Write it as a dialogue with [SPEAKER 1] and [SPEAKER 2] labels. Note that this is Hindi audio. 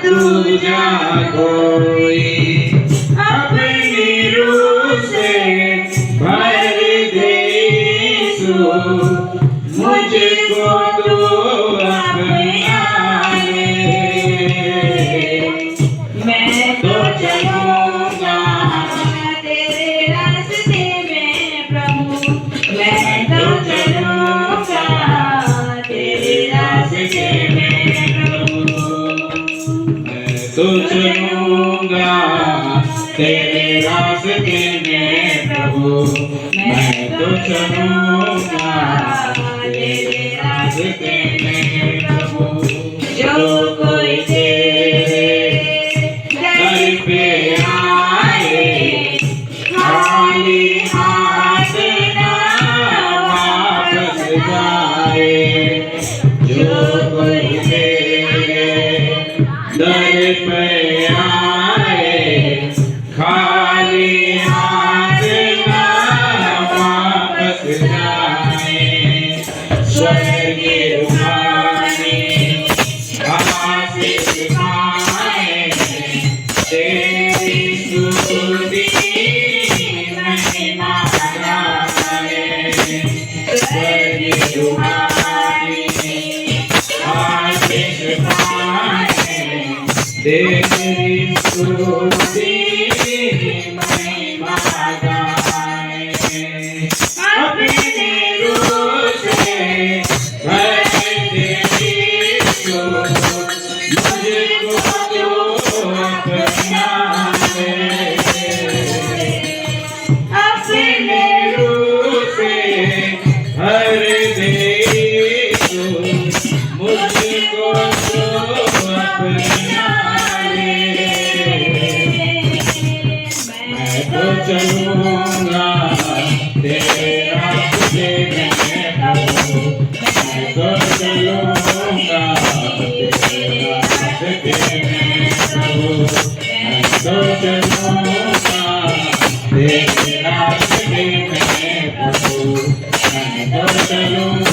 [SPEAKER 1] दूजा कोई अपनी रूह से भर दे यीशु, मुझको तू अपना ले। मैं तो चलूंगा तेरे रास्ते में प्रभु, मैं तो चलूंगा तेरे रास्ते में प्रभु, मैं तो चलूंगा तेरे रास्ते में प्रभु, मैं तो चलूंगा तेरे रास्ते में प्रभु। जो कोई तेरे दर पे आए खाली हाथ ना वापस जाए, जो कोई तेरे दर पे आए खाली हाथ ना वापस जाए। स्वर्गीय रूहानी आशीष पाए, तेरी स्तुति महिमा गाए। स्वर्गीय रूहानी आशीष पाए, तेरी स्तुति महिमा गाए। अपने रूह से भर दे यीशु, मुझको तू अपना ले। अपने रूह से भर दे यीशु, मुझको तू अपना ले। मैं तो चलूंगा तेरे रास्ते में प्रभु, मैं तो चलूंगा तेरे रास्ते में प्रभु, मैं तो चलूंगा तेरे रास्ते में प्रभु, मैं तो चलूंगा